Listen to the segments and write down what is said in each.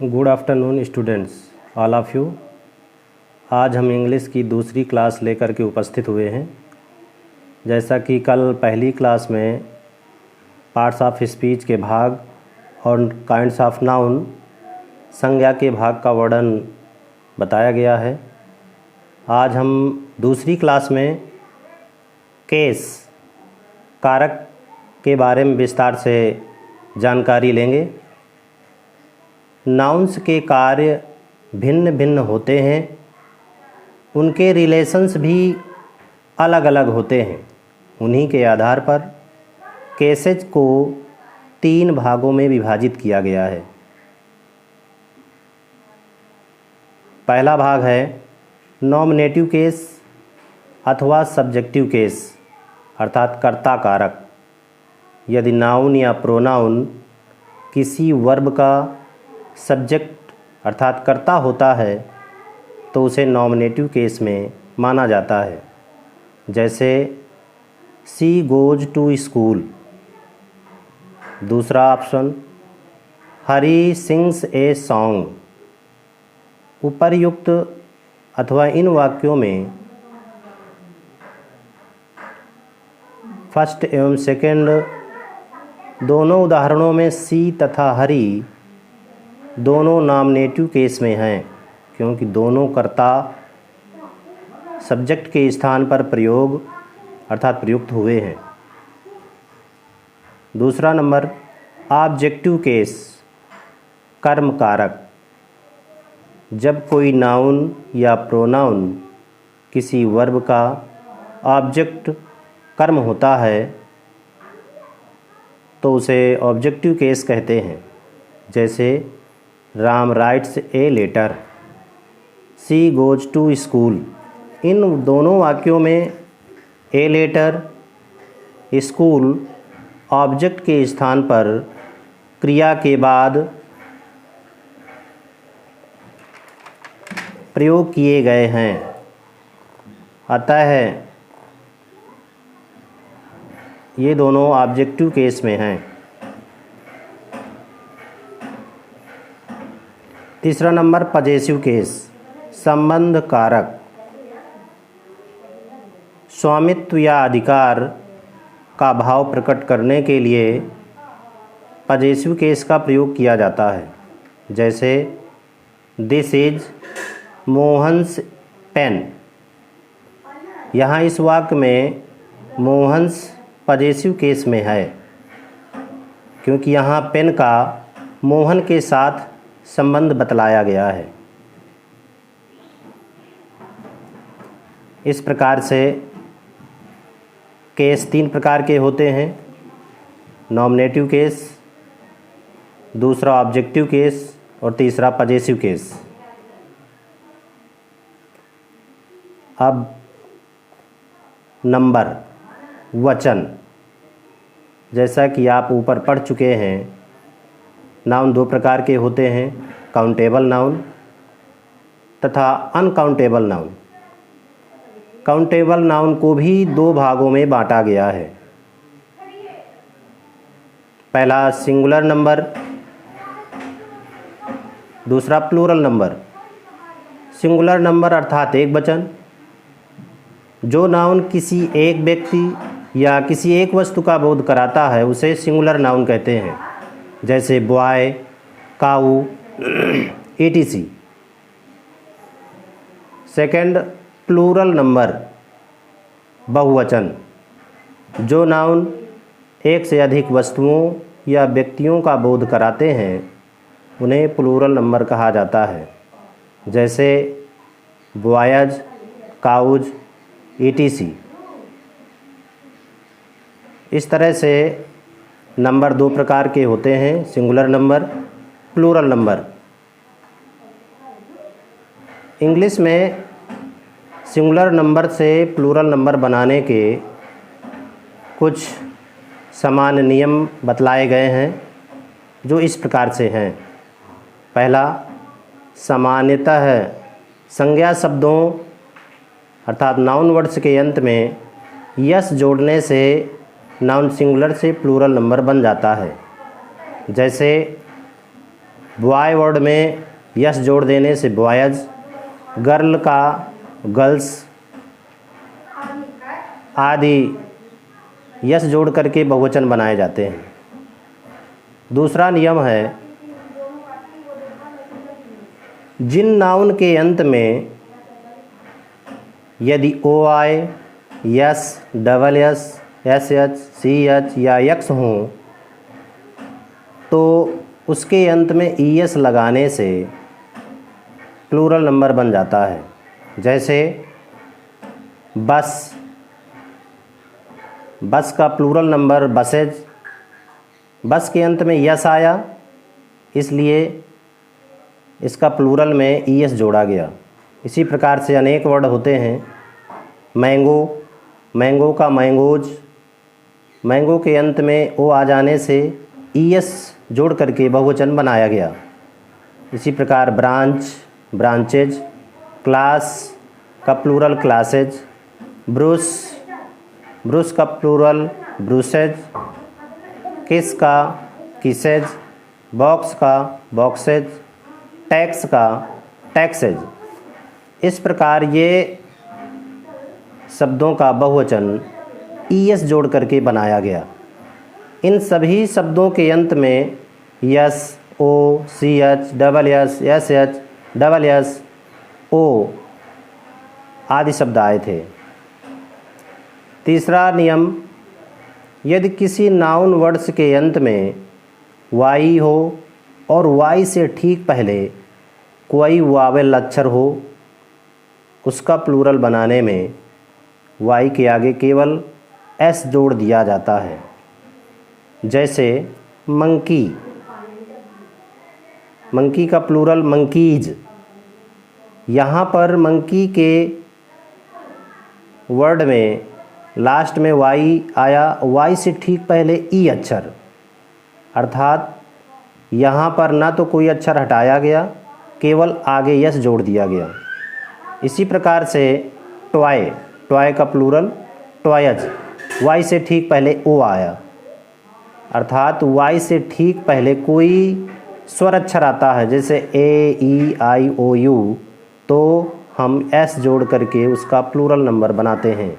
Good afternoon students, all of you. आज हम English की दूसरी क्लास लेकर के उपस्थित हुए हैं। जैसा कि कल पहली क्लास में पार्ट्स ऑफ स्पीच के भाग और काइंड्स ऑफ नाउन संज्ञा के भाग का वर्णन बताया गया है। आज हम दूसरी क्लास में केस कारक के बारे में विस्तार से जानकारी लेंगे। नाउन्स के कार्य भिन्न भिन्न होते हैं, उनके रिलेशंस भी अलग अलग होते हैं। उन्हीं के आधार पर केसेज को 3 भागों में विभाजित किया गया है। पहला भाग है नॉमिनेटिव केस अथवा सब्जेक्टिव केस अर्थात कर्ता कारक। यदि नाउन या प्रोनाउन किसी वर्ब का सब्जेक्ट अर्थात कर्ता होता है तो उसे नॉमिनेटिव केस में माना जाता है। जैसे शी गोज टू स्कूल। दूसरा option Hari sings a song. उपर्युक्त अथवा इन वाक्यों में फर्स्ट एवं सेकंड दोनों उदाहरणों में सी तथा हरी दोनों नॉमिनेटिव केस में हैं, क्योंकि दोनों कर्ता सब्जेक्ट के स्थान पर प्रयोग अर्थात प्रयुक्त हुए हैं। दूसरा नंबर ऑब्जेक्टिव केस कर्म कारक। जब कोई नाउन या प्रोनाउन किसी वर्ब का ऑब्जेक्ट कर्म होता है तो उसे ऑब्जेक्टिव केस कहते हैं। जैसे Ram writes a letter, she goes to school. इन दोनों वाक्यों में ए लेटर स्कूल ऑब्जेक्ट के स्थान पर क्रिया के बाद प्रयोग किए गए हैं। अतः ये दोनों ऑब्जेक्टिव केस में हैं। तीसरा नंबर पजेसिव केस संबंध कारक। स्वामित्व या अधिकार का भाव प्रकट करने के लिए पजेसिव केस का प्रयोग किया जाता है। जैसे दिस इज मोहन्स पेन। यहाँ इस वाक्य में मोहन्स पजेसिव केस में है, क्योंकि यहाँ पेन का मोहन के साथ संबंध बतलाया गया है। इस प्रकार से केस 3 प्रकार के होते हैं। नॉमिनेटिव केस, दूसरा ऑब्जेक्टिव केस और तीसरा पजेसिव केस। अब नंबर वचन, जैसा कि आप ऊपर पढ़ चुके हैं, नाउन 2 प्रकार के होते हैं, काउंटेबल नाउन तथा अनकाउंटेबल नाउन। काउंटेबल नाउन को भी 2 भागों में बांटा गया है। पहला सिंगुलर नंबर, दूसरा प्लूरल नंबर। सिंगुलर नंबर अर्थात एक वचन। जो नाउन किसी एक व्यक्ति या किसी एक वस्तु का बोध कराता है उसे सिंगुलर नाउन कहते हैं। जैसे बॉय, काऊ, etc। सेकंड प्लूरल नंबर बहुवचन। जो नाउन एक से अधिक वस्तुओं या व्यक्तियों का बोध कराते हैं उन्हें प्लूरल नंबर कहा जाता है। जैसे बॉयज, काउज, etc। इस तरह से नंबर 2 प्रकार के होते हैं, singular number, plural number. English में सिंगुलर नंबर से प्लूरल नंबर बनाने के कुछ सामान्य नियम बतलाए गए हैं, जो इस प्रकार से हैं। पहला, सामान्यतः संज्ञा शब्दों अर्थात नाउन वर्ड्स के अंत में यस जोड़ने से नाउन सिंगुलर से प्लूरल नंबर बन जाता है। जैसे बॉय वर्ड में यस जोड़ देने से बॉयज, गर्ल का गर्ल्स आदि यस जोड़ करके बहुवचन बनाए जाते हैं। दूसरा नियम है, जिन नाउन के अंत में यदि ओ आए, S, double S, S H, C H या यक्स हों तो उसके अंत में ई एस लगाने से प्लूरल नंबर बन जाता है। जैसे बस, बस का प्लूरल नंबर बसेज, बस के अंत में यस आया इसलिए इसका प्लूरल में ई एस जोड़ा गया। इसी प्रकार से अनेक वर्ड होते हैं। मैंगो, मैंगो का मैंगोज, मैंगो के अंत में ओ आ जाने से ई एस जोड़ करके बहुवचन बनाया गया। इसी प्रकार ब्रांच, ब्रांचेज, क्लास का प्लूरल क्लासेज, ब्रूस, ब्रूस का प्लूरल ब्रूसेज, किस का किसेज, बॉक्स का बॉक्सेज, टैक्स का टैक्सेज। इस प्रकार ये शब्दों का बहुवचन ई एस जोड़ करके बनाया गया। इन सभी शब्दों के अंत में S, O, C H, double S, S H, double S, O आदि शब्द आए थे। तीसरा नियम, यदि किसी नाउन वर्ड्स के अंत में वाई हो और वाई से ठीक पहले कोई वावेल अक्षर हो, उसका प्लूरल बनाने में वाई के आगे केवल एस जोड़ दिया जाता है। जैसे मंकी, मंकी का प्लूरल मंकीज, यहाँ पर मंकी के वर्ड में लास्ट में वाई आया, वाई से ठीक पहले ई अक्षर, अर्थात यहाँ पर ना तो कोई अक्षर हटाया गया, केवल आगे यस जोड़ दिया गया। इसी प्रकार से टॉय, टॉय का प्लूरल टॉयज, वाई से ठीक पहले ओ आया, अर्थात वाई से ठीक पहले कोई स्वर अक्षर आता है जैसे ए, ई, आई, ओ, यू, तो हम एस जोड़ करके उसका प्लूरल नंबर बनाते हैं।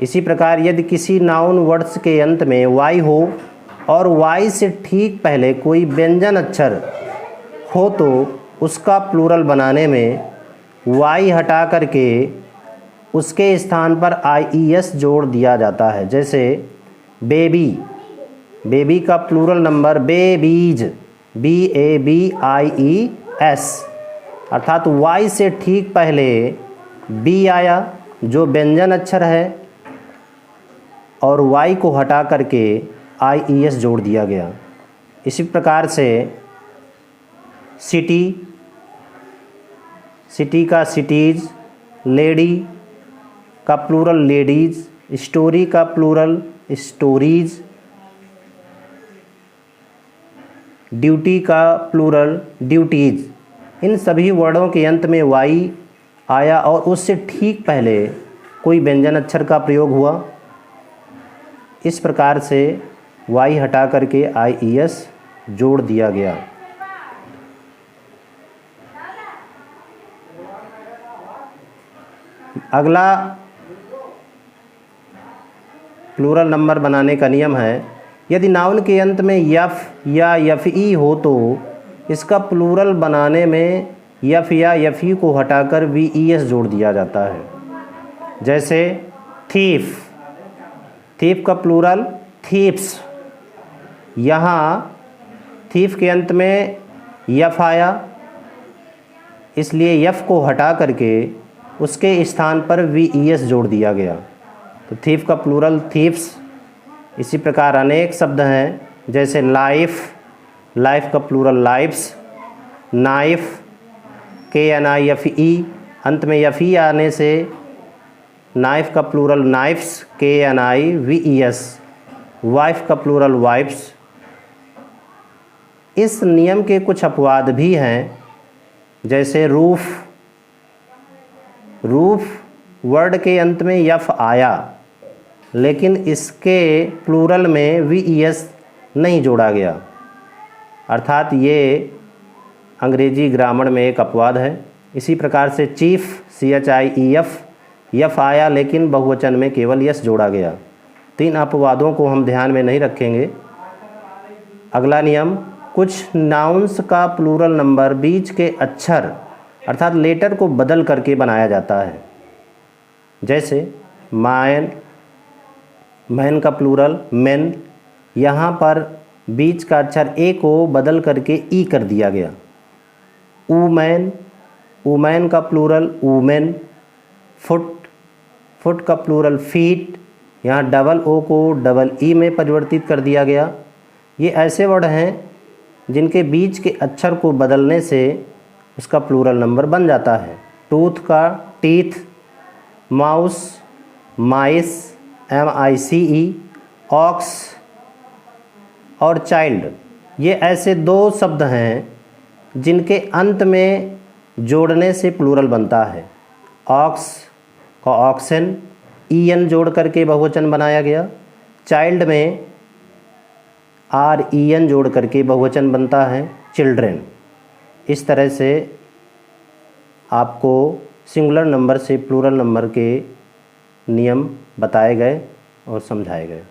इसी प्रकार यदि किसी नाउन वर्ड्स के अंत में वाई हो और वाई से ठीक पहले कोई व्यंजन अक्षर हो तो उसका प्लूरल बनाने में वाई हटा करके उसके स्थान पर आई ई एस जोड़ दिया जाता है। जैसे बेबी, बेबी का plural number babies, B A B I E S, अर्थात वाई से ठीक पहले बी आया जो व्यंजन अक्षर है और वाई को हटा करके आई ई एस जोड़ दिया गया। इसी प्रकार से सिटी, सिटी का सिटीज़, लेडी का प्लूरल लेडीज़, स्टोरी का प्लूरल स्टोरीज़, ड्यूटी का प्लूरल ड्यूटीज़। इन सभी वर्डों के अंत में वाई आया और उससे ठीक पहले कोई व्यंजन अक्षर का प्रयोग हुआ। इस प्रकार से वाई हटा करके आई ई एस जोड़ दिया गया। अगला प्लूरल नंबर बनाने का नियम है, यदि नाउन के अंत में यफ या यफ ई हो तो इसका प्लूरल बनाने में यफ या यफ ई को हटाकर वी ई एस जोड़ दिया जाता है। जैसे थीफ, थीफ का प्लूरल थीप्स, यहाँ थीफ के अंत में यफ आया इसलिए यफ को हटा करके उसके स्थान पर वी ई एस जोड़ दिया गया, तो थीफ का प्लूरल थीप्स। इसी प्रकार अनेक शब्द हैं जैसे लाइफ, लाइफ का प्लूरल लाइफ्स, नाइफ, के एन आई एफ ई, अंत में एफ ई आने से नाइफ का प्लूरल नाइफ्स, के एन आई वी ई एस, वाइफ का प्लूरल वाइफ्स। इस नियम के कुछ अपवाद भी हैं जैसे रूफ, रूफ वर्ड के अंत में यफ आया लेकिन इसके प्लूरल में वी ई एस नहीं जोड़ा गया। अर्थात ये अंग्रेजी ग्रामर में एक अपवाद है। इसी प्रकार से चीफ CHIEF, यफ आया लेकिन बहुवचन में केवल यस जोड़ा गया। 3 अपवादों को हम ध्यान में नहीं रखेंगे। अगला नियम, कुछ नाउन्स का प्लूरल नंबर बीच के अक्षर अर्थात लेटर को बदल करके बनाया जाता है। जैसे मैन का प्लूरल मेन, यहाँ पर बीच का अक्षर ए को बदल करके ई कर दिया गया। वुमेन का प्लूरल वुमेन। फुट का प्लूरल फीट, यहाँ डबल ओ को डबल ई में परिवर्तित कर दिया गया। ये ऐसे वर्ड हैं जिनके बीच के अक्षर को बदलने से उसका प्लूरल नंबर बन जाता है। टूथ का teeth, mouse mice MICE, ox और चाइल्ड, ये ऐसे 2 शब्द हैं जिनके अंत में जोड़ने से प्लूरल बनता है। ऑक्स का ऑक्सन, EN जोड़ करके बहुवचन बनाया गया। चाइल्ड में REN जोड़ करके बहुवचन बनता है चिल्ड्रेन। इस तरह से आपको सिंगुलर नंबर से प्लूरल नंबर के नियम बताए गए और समझाए गए।